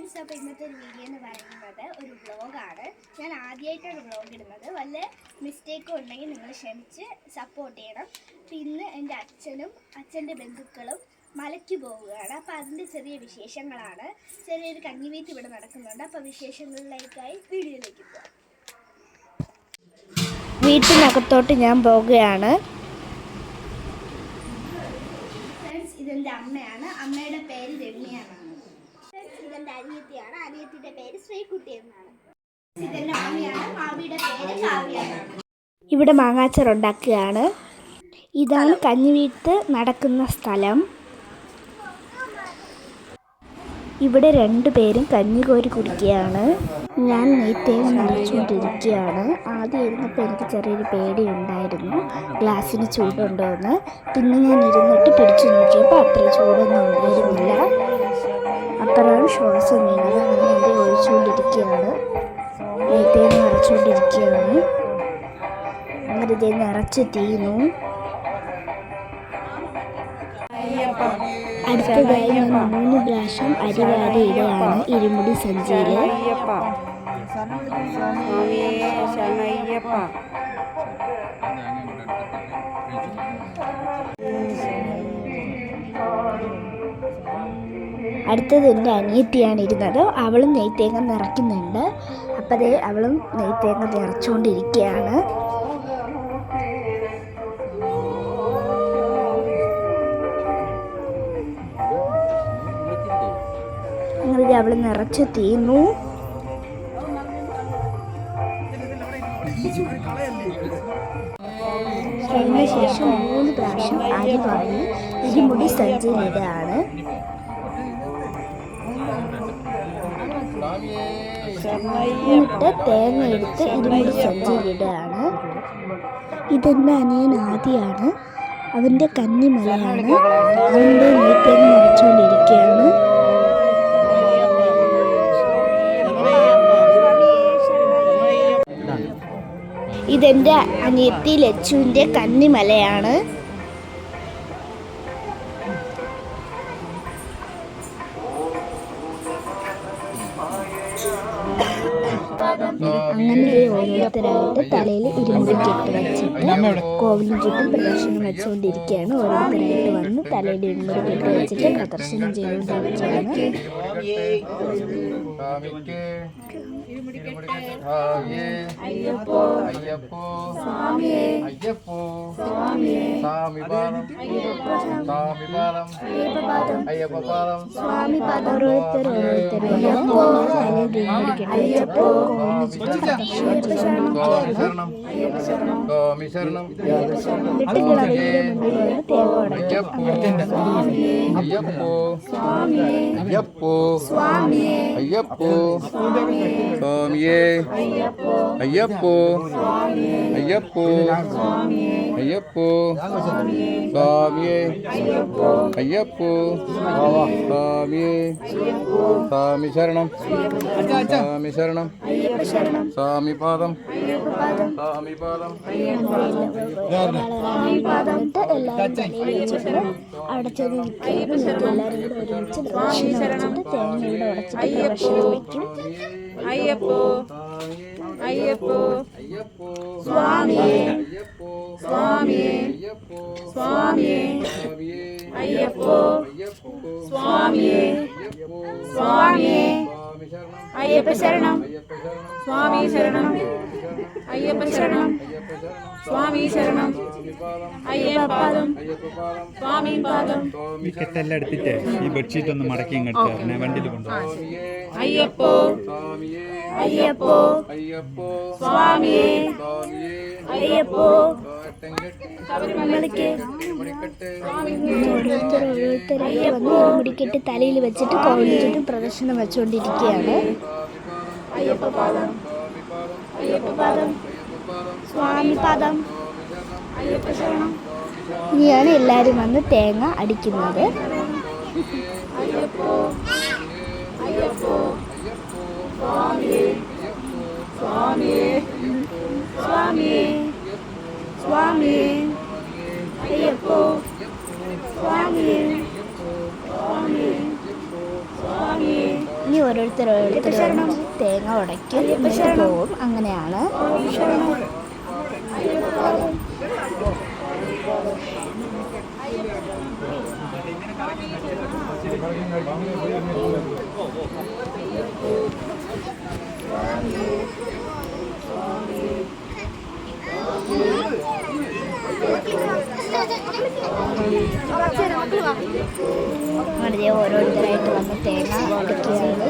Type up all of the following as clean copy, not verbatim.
Friends, അപ്പോൾ ഇന്നത്തെ ഒരു വീഡിയോ എന്ന് പറയുന്നത് ഒരു വ്ളോഗാണ്. ഞാൻ ആദ്യമായിട്ടാണ് വ്ളോഗ് ഇടുന്നത്. വല്ല മിസ്റ്റേക്കും ഉണ്ടെങ്കിൽ നിങ്ങൾ ക്ഷമിച്ച് സപ്പോർട്ട് ചെയ്യണം. പിന്നെ എൻ്റെ അച്ഛനും അച്ഛൻ്റെ ബന്ധുക്കളും മലയ്ക്ക് പോവുകയാണ്. അപ്പോൾ അതിൻ്റെ ചെറിയ വിശേഷങ്ങളാണ്. ചെറിയൊരു കഞ്ഞിവീറ്റ് ഇവിടെ നടക്കുന്നുണ്ട്. അപ്പോൾ വിശേഷങ്ങളിലേക്കായി വീഡിയോയിലേക്ക് പോകാം. വീട്ടിനകത്തോട്ട് ഞാൻ പോവുകയാണ്. ഫ്രണ്ട്സ്, ഇതെൻ്റെ അമ്മയാണ്. അമ്മയുടെ പേര് രമ്യാണ്. ഇതെന്റെ അനിയത്തിയാണ്. അനിയത്തിയുടെ പേര് ശ്രീകുട്ടി എന്നാണ്. ഇതെന്റെ മാമിയാണ്. മാമിയുടെ പേര് കാവ്യ എന്നാണ്. ഇവിടെ മാങ്ങാച്ചാർ ഉണ്ടാക്കുകയാണ്. ഇതാണ് കഞ്ഞിവീട്ട് നടക്കുന്ന സ്ഥലം. ഇവിടെ രണ്ടുപേരും കഞ്ഞി കോരി കുടിക്കുകയാണ്. ഞാൻ നെയ്ത്തേങ്ങ നിറച്ചുകൊണ്ടിരിക്കുകയാണ്. ആദ്യം ഇരുന്നപ്പോൾ എനിക്ക് ചെറിയൊരു പേടിയുണ്ടായിരുന്നു, ഗ്ലാസ്സിന് ചൂടുണ്ടോ എന്ന്. പിന്നെ ഞാൻ ഇരുന്നിട്ട് പിടിച്ചു നോക്കിയപ്പോൾ അത്ര ചൂടൊന്നും ഉണ്ടായിരുന്നില്ല. അപ്പോഴാണ് ശ്വാസം വീണത്. അങ്ങനെ എൻ്റെ ഒഴിച്ചുകൊണ്ടിരിക്കുകയാണ്. നെയ്ത്തേങ്ങ നിറച്ചുകൊണ്ടിരിക്കുകയാണ്. അങ്ങനെ ഇതേ നിറച്ച് തീർന്നു. അടുത്തതായി ഞാൻ 3 പ്രാവശ്യം അരി വാരി ഇടുകയാണ് ഇരുമുടി സഞ്ചിയിൽ. അടുത്തത് എൻ്റെ അനിയത്തിയാണ് ഇരുന്നത്. അവളും നെയ്ത്തേങ്ങ നിറയ്ക്കുന്നുണ്ട്. അപ്പോൾ അവളും നെയ്ത്തേങ്ങ നിറച്ചുകൊണ്ടിരിക്കുകയാണ്. അങ്ങനെ അവൾ നിറച്ച് തീർന്നു. അതിനുശേഷം 3 പ്രാവശ്യം അരി വാരി ഇരുമുടി സഞ്ചിയിലിടുകയാണ്. എന്നിട്ട് തേങ്ങ എടുത്ത് ഇരുമുടി സഞ്ചിയിലിടുകയാണ്. ഇതെൻ്റെ അനിയൻ ആദിയാണ്. അവൻ്റെ കന്നിമലയാണ്. അവൻ്റെ നെയ്ത്തേങ്ങ നിറച്ചുകൊണ്ടിരിക്കുകയാണ്. ഇതെൻ്റെ അനിയത്തി ലച്ചുവിൻ്റെ കന്നിമലയാണ്. അങ്ങനെ ഓരോരുത്തരായിട്ട് തലയിൽ ഇരുമുടി കെട്ട് വെച്ചിട്ട് കോവിലിന് ചുറ്റും പ്രദർശനം വെച്ചുകൊണ്ടിരിക്കുകയാണ്. ഓരോരുത്തരായിട്ട് വന്ന് തലയിൽ ഇരുമുടി കെട്ട് വെച്ചിട്ട് പ്രദർശനം ചെയ്തുകൊണ്ടിരിക്കുകയാണ്. സ്വാമിയേ അയ്യപ്പോ അയ്യപ്പോ അയ്യപ്പോ സ്വാമിയേ അയ്യപ്പോ സ്വാമിയേ സ്വാമി ശരണം സ്വാമി ശരണം സ്വാമി പാദം സ്വാമി പാദം. അവിടെ ചെന്ന് എല്ലാവരും കൂടെ ഒരുമിച്ച് പ്രദക്ഷിണം വെച്ചിട്ട് തേങ്ങയുടെ ഉടച്ചിട്ട് പ്രദക്ഷിണം വയ്ക്കും. അയ്യപ്പോ അയ്യപ്പോ സ്വാമിയേ സ്വാമിയേ സ്വാമിയേ അയ്യപ്പോ സ്വാമിയേ സ്വാമിയേ അയ്യപ്പ ശരണം സ്വാമി ശരണം അയ്യപ്പ ശരണം സ്വാമി ശരണം അയ്യപ്പാദം സ്വാമി പാദം. ഈ കെട്ടെല്ലാം എടുത്തിട്ട് ഈ ബെഡ്ഷീറ്റ് ഒന്ന് മടക്കി ഇങ്ങോട്ട് വണ്ടിയിൽ കൊണ്ടുപോകും. അയ്യപ്പോ അയ്യപ്പോ സ്വാമിയേ അയ്യപ്പോ ഓരോരുത്തരായിട്ട് വന്ന് ഇരുമുടിക്കെട്ട് തലയിൽ വെച്ചിട്ട് കോവിലിന് ചുറ്റും പ്രദർശനം വെച്ചുകൊണ്ടിരിക്കുകയാണ്. അയ്യപ്പപാദം അയ്യപ്പപാദം സ്വാമി പാദം അയ്യപ്പ ശരണം. ഇനിയാണ് എല്ലാവരും വന്ന് തേങ്ങ അടിക്കുന്നത്. അയ്യപ്പോ അയ്യപ്പോ സ്വാമിയേ സ്വാമിയേ സ്വാമിയേ സ്വാമിയേ അയ്യപ്പോ സ്വാമിയേ സ്വാമിയേ സ്വാമിയേ. ഇനി ഓരോരുത്തർ തേങ്ങ ഉടയ്ക്കും പോവും. അങ്ങനെയാണ്. അങ്ങനെ ഓരോരുത്തരായിട്ട് വന്ന് തേങ്ങ ഉടയ്ക്കുകയാണ്.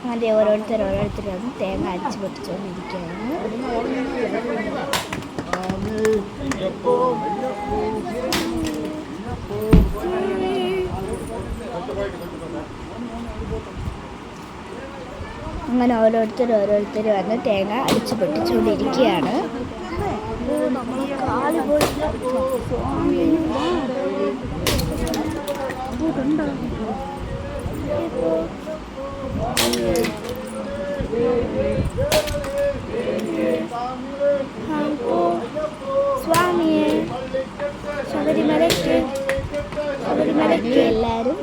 അങ്ങനെ ഓരോരുത്തർ വന്ന് തേങ്ങ അടിച്ച് പൊട്ടിച്ചുകൊണ്ടിരിക്കുകയാണ്. അങ്ങനെ ഓരോരുത്തർ വന്ന് തേങ്ങ അടിച്ച് പൊട്ടിച്ചുകൊണ്ടിരിക്കുകയാണ്. സ്വാമിയെ ശബരിമലയ്ക്ക് എല്ലാവരും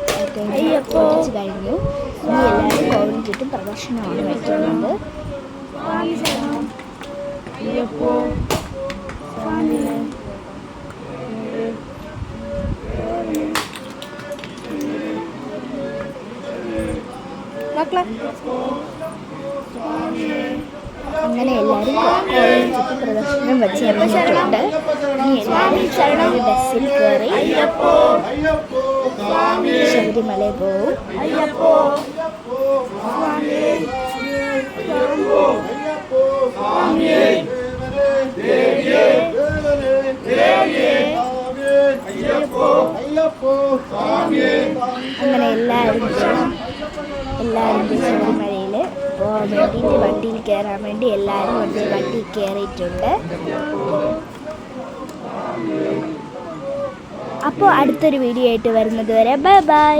പൊട്ടിച്ച് കഴിഞ്ഞു. ഇനി എല്ലാവരും കോവിഡിന് ചുറ്റും പ്രദർശനമാണ് വയ്ക്കുന്നത്. അങ്ങനെ എല്ലാവരും കോവിഡിന് ചുറ്റും പ്രദർശനം വെച്ച് ഇറങ്ങിയിട്ടുണ്ട്. ഇനി എല്ലാവരും ബസ്സിൽ കയറി ശബരിമലയിൽ പോവും. അങ്ങനെ എല്ലാവരും ശബരിമലയിൽ പോകാൻ വേണ്ടിയിട്ട് വണ്ടിയിൽ കയറാൻ വേണ്ടി എല്ലാവരും വണ്ടിയിൽ കയറിയിട്ടുണ്ട്. അപ്പോൾ അടുത്തൊരു വീഡിയോ ആയിട്ട് വരുന്നത് വരെ ബൈ ബൈ.